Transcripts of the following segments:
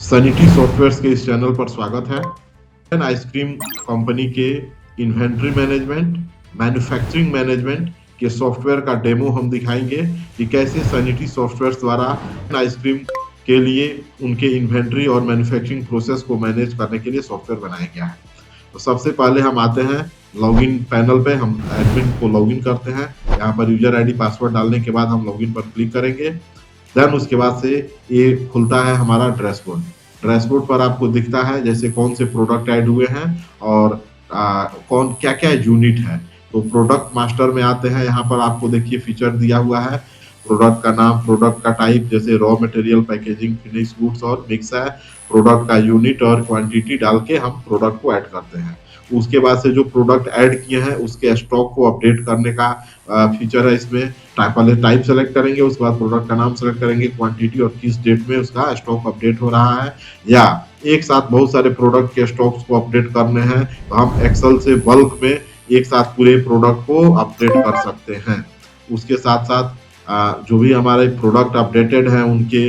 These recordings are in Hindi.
सैनिटी सॉफ्टवेयर्स के इस चैनल पर स्वागत है। आइसक्रीम कंपनी के इन्वेंट्री मैनेजमेंट, मैन्युफैक्चरिंग मैनेजमेंट के सॉफ्टवेयर का डेमो हम दिखाएंगे कि कैसे सैनिटी सॉफ्टवेयर द्वारा आइसक्रीम के लिए उनके इन्वेंट्री और मैन्युफैक्चरिंग प्रोसेस को मैनेज करने के लिए सॉफ्टवेयर बनाया गया है। तो सबसे पहले हम आते हैं लॉगिन पैनल पे, हम एडमिन को लॉगिन करते हैं। यहाँ पर यूजर आईडी पासवर्ड डालने के बाद हम लॉगिन पर क्लिक करेंगे। देन उसके बाद से ये खुलता है हमारा डैशबोर्ड। डैशबोर्ड पर आपको दिखता है जैसे कौन से प्रोडक्ट ऐड हुए हैं और कौन क्या क्या यूनिट है। तो प्रोडक्ट मास्टर में आते हैं, यहाँ पर आपको देखिए फीचर दिया हुआ है। प्रोडक्ट का नाम, प्रोडक्ट का टाइप जैसे raw material, packaging, finish goods और मिक्स है। प्रोडक्ट का यूनिट और क्वांटिटी डाल के हम प्रोडक्ट को ऐड करते हैं। उसके बाद से जो प्रोडक्ट ऐड किए हैं उसके स्टॉक को अपडेट करने का फीचर है इसमें। पहले टाइप सेलेक्ट करेंगे, उसके बाद प्रोडक्ट का नाम सेलेक्ट करेंगे, क्वांटिटी और किस डेट में उसका स्टॉक अपडेट हो रहा है। या एक साथ बहुत सारे प्रोडक्ट के स्टॉक्स को अपडेट करने हैं तो हम एक्सेल से बल्क में एक साथ पूरे प्रोडक्ट को अपडेट कर सकते हैं। उसके साथ साथ जो भी हमारे प्रोडक्ट अपडेटेड हैं उनके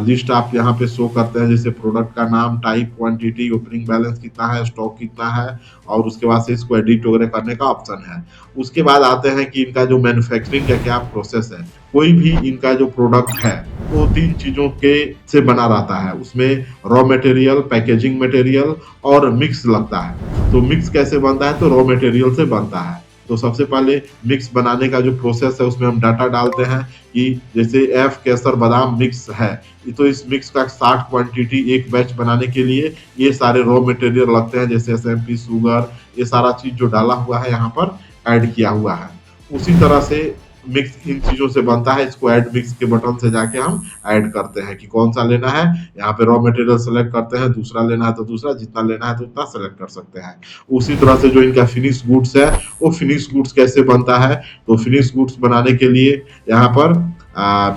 लिस्ट आप यहाँ पे शो करते हैं, जैसे प्रोडक्ट का नाम, टाइप, क्वांटिटी, ओपनिंग बैलेंस कितना है, स्टॉक कितना है, और उसके बाद से इसको एडिट वगैरह करने का ऑप्शन है। उसके बाद आते हैं कि इनका जो मैन्युफैक्चरिंग का क्या प्रोसेस है। कोई भी इनका जो प्रोडक्ट है वो 3 चीजों के से बना रहता है। उसमें रॉ मटेरियल, पैकेजिंग मटेरियल और मिक्स लगता है। तो मिक्स कैसे बनता है, तो रॉ मटेरियल से बनता है। तो सबसे पहले मिक्स बनाने का जो प्रोसेस है उसमें हम डाटा डालते हैं कि जैसे एफ केसर बादाम मिक्स है, तो इस मिक्स का 60 क्वांटिटी एक बैच बनाने के लिए ये सारे रॉ मटेरियल लगते हैं, जैसे एसएमपी, शुगर, ये सारा चीज जो डाला हुआ है यहाँ पर ऐड किया हुआ है। उसी तरह से मिक्स इन चीजों से बनता है। इसको ऐड मिक्स के बटन से जाके हम ऐड करते हैं कि कौन सा लेना है। यहाँ पे रॉ मटेरियल सेलेक्ट करते हैं, दूसरा लेना है तो दूसरा, जितना लेना है तो उतना सेलेक्ट कर सकते हैं। उसी तरह से जो इनका फिनिश गुड्स है, वो फिनिश गुड्स कैसे बनता है, तो फिनिश गुड्स बनाने के लिए यहाँ पर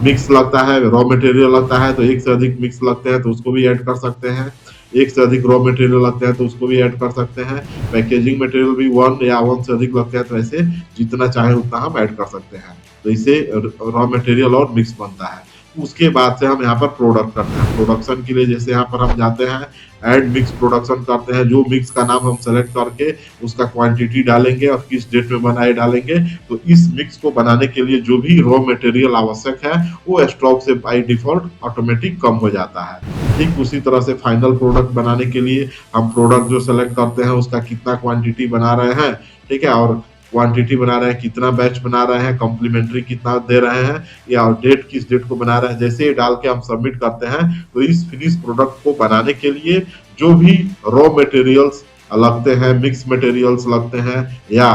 मिक्स लगता है, रॉ मटेरियल लगता है, तो एक से अधिक मिक्स लगते हैं तो उसको भी ऐड कर सकते हैं। एक से अधिक रॉ मटेरियल लगते हैं तो उसको भी ऐड कर सकते हैं। पैकेजिंग मटेरियल भी 1 या 1 से अधिक लगते हैं तो ऐसे जितना चाहे उतना हम ऐड कर सकते हैं। तो इससे रॉ मटेरियल और मिक्स बनता है। उसके बाद से हम यहाँ पर प्रोडक्ट करते हैं। प्रोडक्शन के लिए जैसे यहाँ पर हम जाते हैं, ऐड मिक्स प्रोडक्शन करते हैं। जो मिक्स का नाम हम सेलेक्ट करके उसका क्वांटिटी डालेंगे और किस डेट में बनाए डालेंगे। तो इस मिक्स को बनाने के लिए जो भी रॉ मटेरियल आवश्यक है वो स्टॉक से बाय डिफॉल्ट ऑटोमेटिक कम हो जाता है। ठीक उसी तरह से फाइनल प्रोडक्ट बनाने के लिए हम प्रोडक्ट जो सेलेक्ट करते हैं उसका कितना क्वांटिटी बना रहे हैं, ठीक है, और क्वांटिटी बना रहे हैं, कितना बैच बना रहे हैं, कॉम्प्लीमेंट्री कितना दे रहे हैं, या डेट किस डेट को बना रहे हैं, जैसे ही डाल के हम सबमिट करते हैं तो इस फिनिश प्रोडक्ट को बनाने के लिए जो भी रॉ मटेरियल्स लगते हैं, मिक्स मटेरियल्स लगते हैं या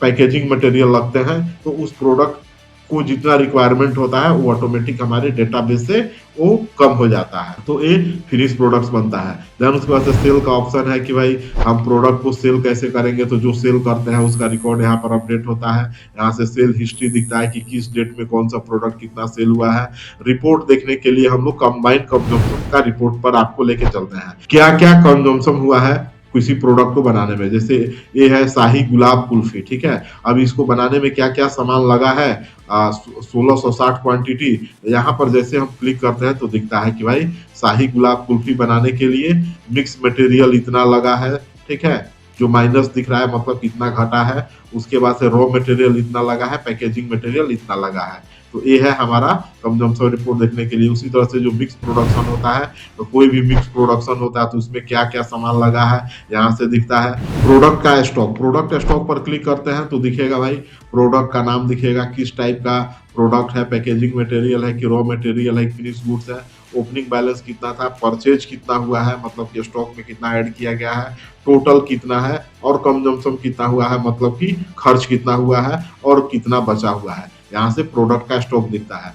पैकेजिंग मटेरियल लगते हैं, तो उस प्रोडक्ट को जितना रिक्वायरमेंट होता है वो ऑटोमेटिक हमारे डेटाबेस से वो कम हो जाता है। तो ये फिनिश प्रोडक्ट्स बनता है। देन उसके बाद से सेल का ऑप्शन है कि भाई हम प्रोडक्ट को सेल कैसे करेंगे। तो जो सेल करते हैं उसका रिकॉर्ड यहाँ पर अपडेट होता है। यहाँ से सेल हिस्ट्री दिखता है कि किस डेट में कौन सा प्रोडक्ट कितना सेल हुआ है। रिपोर्ट देखने के लिए हम लोग कंबाइंड कंजम्पशन का रिपोर्ट पर आपको लेके चलते हैं, क्या क्या कंजम्पशन हुआ है किसी प्रोडक्ट को बनाने में। जैसे ये है शाही गुलाब कुल्फी, ठीक है, अब इसको बनाने में क्या क्या सामान लगा है, 1660 क्वांटिटी। यहाँ पर जैसे हम क्लिक करते हैं तो दिखता है कि भाई शाही गुलाब कुल्फी बनाने के लिए मिक्स मटेरियल इतना लगा है, ठीक है, जो माइनस दिख रहा है मतलब कितना घटा है। उसके बाद से रॉ मटेरियल इतना लगा है, पैकेजिंग मटेरियल इतना लगा है। तो ये है हमारा कंजम्पशन रिपोर्ट देखने के लिए। उसी तरह से जो मिक्स प्रोडक्शन होता है, तो कोई भी मिक्स प्रोडक्शन होता है तो उसमें क्या क्या सामान लगा है यहाँ से दिखता है। प्रोडक्ट का स्टॉक, प्रोडक्ट स्टॉक पर क्लिक करते हैं तो दिखेगा भाई प्रोडक्ट का नाम दिखेगा, किस टाइप का प्रोडक्ट है, पैकेजिंग मटेरियल है कि रॉ मटेरियल है, फिनिश गुड्स है, ओपनिंग बैलेंस कितना था, परचेज कितना हुआ है मतलब कि स्टॉक में कितना ऐड किया गया है, टोटल कितना है, और कंजम्पशन कितना हुआ है मतलब कि खर्च कितना हुआ है और कितना बचा हुआ है। यहाँ से प्रोडक्ट का स्टॉक दिखता है।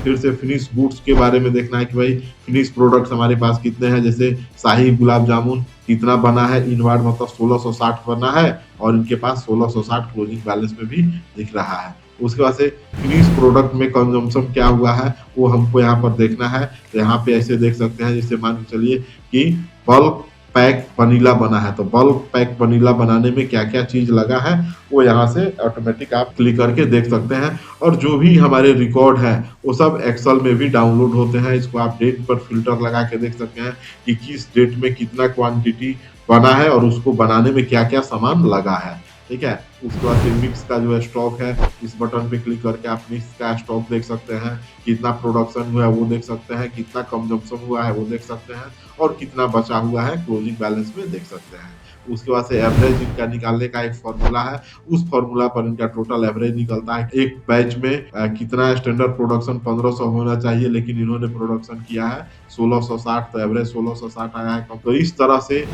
फिर से फिनिश गुड्स के बारे में देखना है कि भाई फिनिश प्रोडक्ट्स हमारे पास कितने हैं। जैसे शाही गुलाब जामुन कितना बना है, इनवर्ड मतलब 1660 बना है और इनके पास 1660 क्लोजिंग बैलेंस में भी दिख रहा है। उसके बाद से फिनिश प्रोडक्ट में कंजम्पशन क्या हुआ है वो हमको यहाँ पर देखना है। तो यहाँ पे ऐसे देख सकते हैं, जैसे मान के चलिए कि बल्क पैक वनीला बना है, तो बल्क पैक वनीला बनाने में क्या क्या चीज लगा है वो यहाँ से ऑटोमेटिक आप क्लिक करके देख सकते हैं। और जो भी हमारे रिकॉर्ड है वो सब एक्सेल में भी डाउनलोड होते हैं। इसको आप डेट पर फिल्टर लगा के देख सकते हैं कि किस डेट में कितना क्वांटिटी बना है और उसको बनाने में क्या क्या सामान लगा है। ठीक है, उसके बाद फिर मिक्स का जो है स्टॉक है, इस बटन पे क्लिक करके आप मिक्स का स्टॉक देख सकते हैं, कितना प्रोडक्शन हुआ है वो देख सकते हैं, कितना कंजम्पशन हुआ है वो देख सकते हैं, और कितना बचा हुआ है क्लोजिंग बैलेंस में देख सकते हैं। उसके बाद से एवरेज इनका निकालने का एक फॉर्मूला है, उस फॉर्मूला पर इनका टोटल एवरेज निकलता है। एक बैच में कितना स्टैंडर्ड प्रोडक्शन 1500 होना चाहिए, लेकिन इन्होंने प्रोडक्शन किया है 1660, तो एवरेज 1660 आया है। तो इस तरह से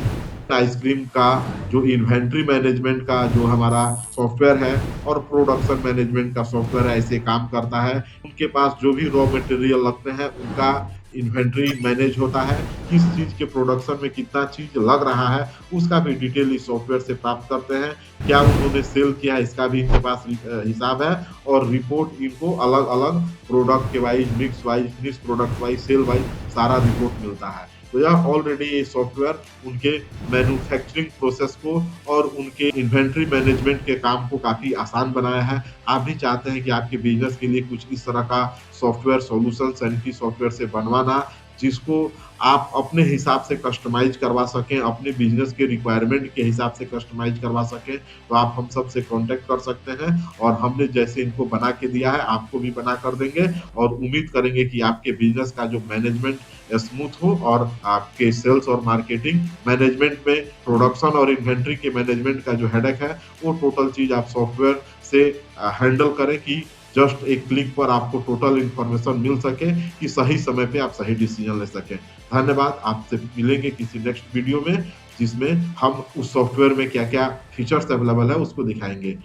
आइसक्रीम का जो इन्वेंट्री मैनेजमेंट का जो हमारा सॉफ्टवेयर है और प्रोडक्शन मैनेजमेंट का सॉफ्टवेयर है, ऐसे काम करता है। उनके पास जो भी रॉ मटेरियल लगते हैं उनका इन्वेंट्री मैनेज होता है, किस चीज के प्रोडक्शन में कितना चीज लग रहा है उसका भी डिटेल इस सॉफ्टवेयर से प्राप्त करते हैं। क्या उन्होंने सेल किया इसका भी इनके पास हिसाब है, और रिपोर्ट इनको अलग अलग प्रोडक्ट के wise, mix wise, finish product wise, sale wise सारा रिपोर्ट मिलता है। तो यह ऑलरेडी ये सॉफ्टवेयर उनके मैन्युफैक्चरिंग प्रोसेस को और उनके इन्वेंट्री मैनेजमेंट के काम को काफी आसान बनाया है। आप भी चाहते हैं कि आपके बिजनेस के लिए कुछ इस तरह का सॉफ्टवेयर सॉल्यूशन सैनिटरी सॉफ्टवेयर से बनवाना, जिसको आप अपने हिसाब से कस्टमाइज करवा सकें, अपने बिजनेस के रिक्वायरमेंट के हिसाब से कस्टमाइज करवा सकें, तो आप हम सब से कांटेक्ट कर सकते हैं, और हमने जैसे इनको बना के दिया है आपको भी बना कर देंगे। और उम्मीद करेंगे कि आपके बिजनेस का जो मैनेजमेंट स्मूथ हो, और आपके सेल्स और मार्केटिंग मैनेजमेंट में प्रोडक्शन और इन्वेंट्री के मैनेजमेंट का जो हेडेक है वो टोटल चीज आप सॉफ्टवेयर से हैंडल करें, कि जस्ट एक क्लिक पर आपको टोटल इंफॉर्मेशन मिल सके, कि सही समय पे आप सही डिसीजन ले सकें। धन्यवाद, आपसे मिलेंगे किसी नेक्स्ट वीडियो में, जिसमें हम उस सॉफ्टवेयर में क्या क्या फीचर्स अवेलेबल है उसको दिखाएंगे।